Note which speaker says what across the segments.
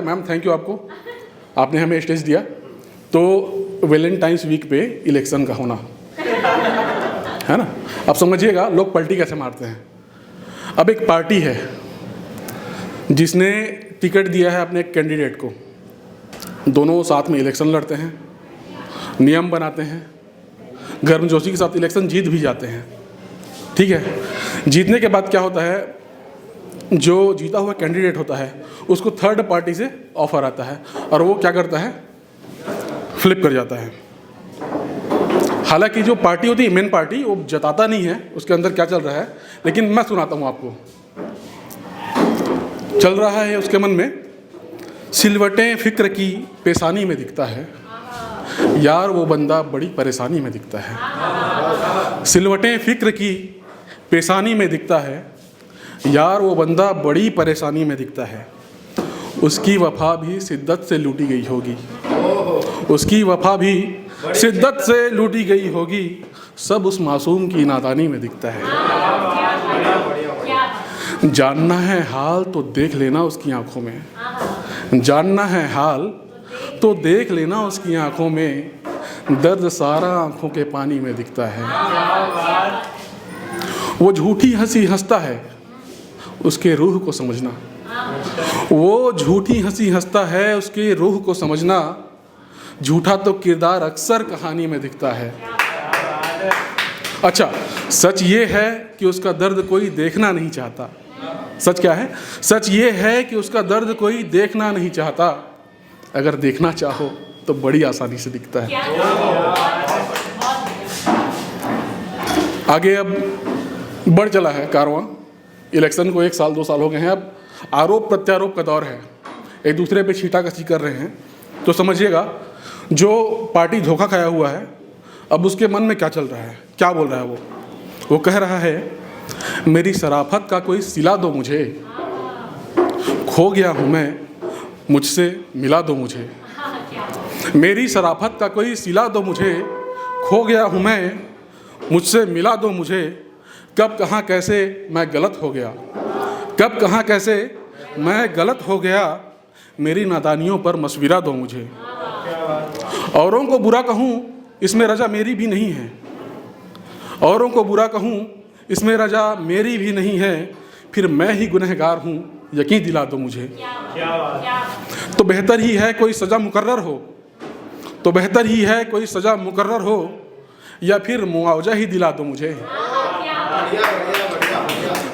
Speaker 1: Ma'am thank you आपको, आपने हमें स्टेज दिया। तो वैलेंटाइंस वीक पे इलेक्शन का होना है ना। अब समझिएगा लोग पलटी कैसे मारते हैं। अब एक पार्टी है जिसने टिकट दिया है अपने कैंडिडेट को, दोनों साथ में इलेक्शन लड़ते हैं, नियम बनाते हैं, गर्मजोशी के साथ इलेक्शन जीत भी जाते हैं। ठीक है, जीतने के बाद क्या होता है, जो जीता हुआ कैंडिडेट होता है उसको थर्ड पार्टी से ऑफर आता है और वो क्या करता है, फ्लिप कर जाता है। हालांकि जो पार्टी होती है मेन पार्टी, वो जताता नहीं है उसके अंदर क्या चल रहा है, लेकिन मैं सुनाता हूँ आपको। चल रहा है उसके मन में, सिलवटें फिक्र की पेशानी में दिखता है, यार वो बंदा बड़ी परेशानी में दिखता है। सिलवटें फिक्र की पेशानी में दिखता है, यार वो बंदा बड़ी परेशानी में दिखता है। उसकी वफा भी शिद्दत से लूटी गई होगी, उसकी वफा भी शिद्दत से लूटी गई होगी, सब उस मासूम की नादानी में दिखता है। जानना है हाल तो देख लेना उसकी आंखों में, जानना है हाल तो देख लेना उसकी आंखों में, दर्द सारा आंखों के पानी में दिखता है। वो झूठी हंसी हंसता है, उसके रूह को समझना, वो झूठी हंसी हंसता है, उसके रूह को समझना, झूठा तो किरदार अक्सर कहानी में दिखता है। अच्छा, सच ये है कि उसका दर्द कोई देखना नहीं चाहता। सच क्या है? सच ये है कि उसका दर्द कोई देखना नहीं चाहता, अगर देखना चाहो तो बड़ी आसानी से दिखता है। आगे अब बढ़ चला है कारवां, इलेक्शन को 1 साल 2 साल हो गए हैं, अब आरोप प्रत्यारोप का दौर है, एक दूसरे पे छींटाकशी कर रहे हैं। तो समझिएगा जो पार्टी धोखा खाया हुआ है, अब उसके मन में क्या चल रहा है, क्या बोल रहा है वो कह रहा है, मेरी शराफत का कोई सिला दो मुझे, खो गया हूँ मैं, मुझसे मिला दो मुझे। मेरी शराफत का कोई सिला दो मुझे, खो गया हूँ मैं, मुझसे मिला दो मुझे, कब कहाँ कैसे मैं गलत हो गया, कब कहाँ कैसे मैं गलत हो गया, मेरी नादानियों पर मशविरा दो मुझे। औरों को बुरा कहूँ इसमें रजा मेरी भी नहीं है, औरों को बुरा कहूँ इसमें रजा मेरी भी नहीं है, फिर मैं ही गुनहगार हूँ यकीन दिला दो मुझे। तो बेहतर ही है कोई सज़ा मुकर्रर हो, तो बेहतर ही है कोई सज़ा मुकर्रर हो, या फिर मुआवजा ही दिला दो मुझे।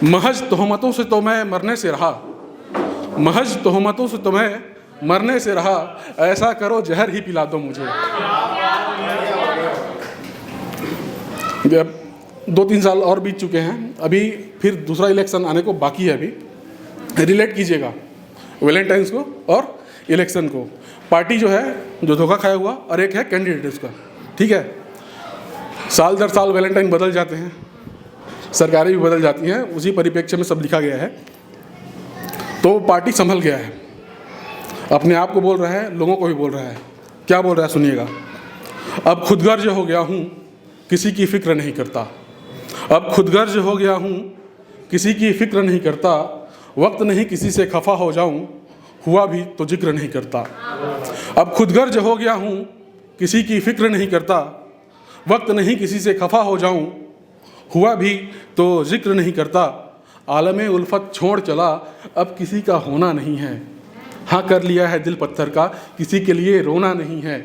Speaker 1: महज तोहमतों से तो मैं मरने से रहा, महज तोहमतों से तो मैं मरने से रहा, ऐसा करो जहर ही पिला दो मुझे। अब 2-3 साल और बीत चुके हैं, अभी फिर दूसरा इलेक्शन आने को बाकी है। अभी रिलेट कीजिएगा वैलेंटाइंस को और इलेक्शन को। पार्टी जो है जो धोखा खाया हुआ, और एक है कैंडिडेट उसका। ठीक है, साल दर साल वैलेंटाइन बदल जाते हैं, सरकारें भी बदल जाती हैं, उसी परिप्रेक्ष्य में सब लिखा गया है। तो पार्टी संभल गया है, अपने आप को बोल रहा है, लोगों को भी बोल रहा है। क्या बोल रहा है सुनिएगा, अब खुदगर्ज हो गया हूँ किसी की फिक्र नहीं करता, अब खुदगर्ज हो गया हूँ किसी की फिक्र नहीं करता, वक्त नहीं किसी से खफा हो जाऊँ, हुआ भी तो जिक्र नहीं करता। अब खुदगर्ज हो गया हूँ किसी की फिक्र नहीं करता, वक्त नहीं किसी से खफा हो जाऊँ, हुआ भी तो जिक्र नहीं करता। आलमे उल्फत छोड़ चला अब किसी का होना नहीं है, हाँ कर लिया है दिल पत्थर का किसी के लिए रोना नहीं है।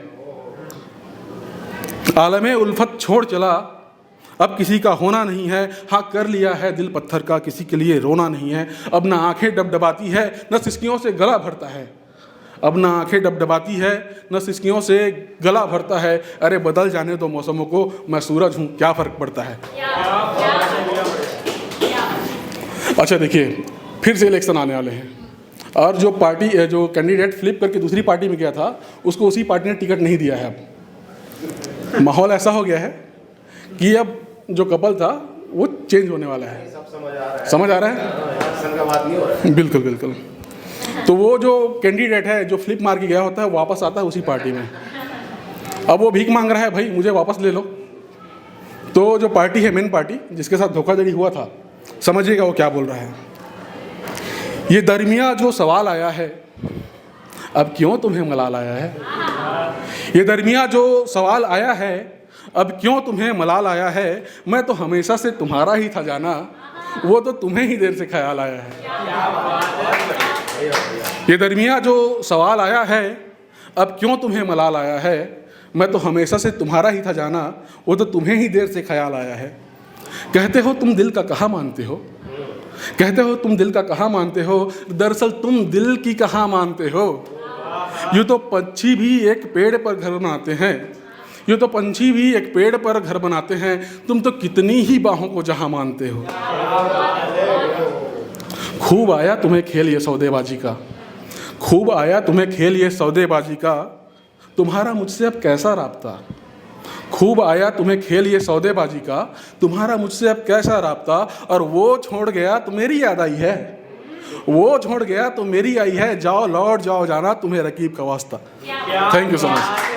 Speaker 1: आलमे उल्फत छोड़ चला अब किसी का होना नहीं है, हाँ कर लिया है दिल पत्थर का किसी के लिए रोना नहीं है। अब ना आंखें डबडबाती है न सिसकियों से गला भरता है, अब ना आंखें डबडबाती है न सिसकियों से गला भरता है, अरे बदल जाने दो मौसमों को, मैं सूरज हूँ क्या फ़र्क पड़ता है। अच्छा देखिए, फिर से इलेक्शन आने वाले हैं, और जो पार्टी जो कैंडिडेट फ्लिप करके दूसरी पार्टी में गया था, उसको उसी पार्टी ने टिकट नहीं दिया है। अब माहौल ऐसा हो गया है कि अब जो कपल था वो चेंज होने वाला है। समझ आ रहा है? बिल्कुल बिल्कुल। तो वो जो कैंडिडेट है जो फ्लिप मार के गया होता है, वापस आता है उसी पार्टी में। अब वो भीख मांग रहा है, भाई मुझे वापस ले लो। तो जो पार्टी है मेन पार्टी जिसके साथ धोखाधड़ी हुआ था, समझिएगा वो क्या बोल रहा है। ये दरमिया जो सवाल आया है, अब क्यों तुम्हें मलाल आया है। ये दरमिया जो सवाल आया है, अब क्यों तुम्हें मलाल आया है, मैं तो हमेशा से तुम्हारा ही था जाना, वो तो तुम्हें ही देर से ख्याल आया है। ये दरमिया जो सवाल आया है, अब क्यों तुम्हें मलाल आया है, मैं तो हमेशा से तुम्हारा ही था जाना, वो तो तुम्हें ही देर से ख्याल आया है। कहते हो तुम दिल का कहाँ मानते हो, कहते हो तुम दिल का कहाँ मानते हो, दरअसल तुम दिल की कहाँ मानते हो। यूँ तो पंछी भी एक पेड़ पर घर बनाते हैं, यूँ तो पंछी भी एक पेड़ पर घर बनाते हैं, तुम तो कितनी ही बाहों को जहाँ मानते हो। खूब आया तुम्हें खेल ये सौदेबाजी का, खूब आया तुम्हें खेल ये सौदेबाजी का, तुम्हारा मुझसे अब कैसा राब्ता। खूब आया तुम्हें खेल ये सौदेबाजी का, तुम्हारा मुझसे अब कैसा राब्ता। और वो छोड़ गया तो मेरी याद आई है, वो छोड़ गया तो मेरी आई है, जाओ लौट जाओ जाना तुम्हें रकीब का वास्ता। Thank you so much.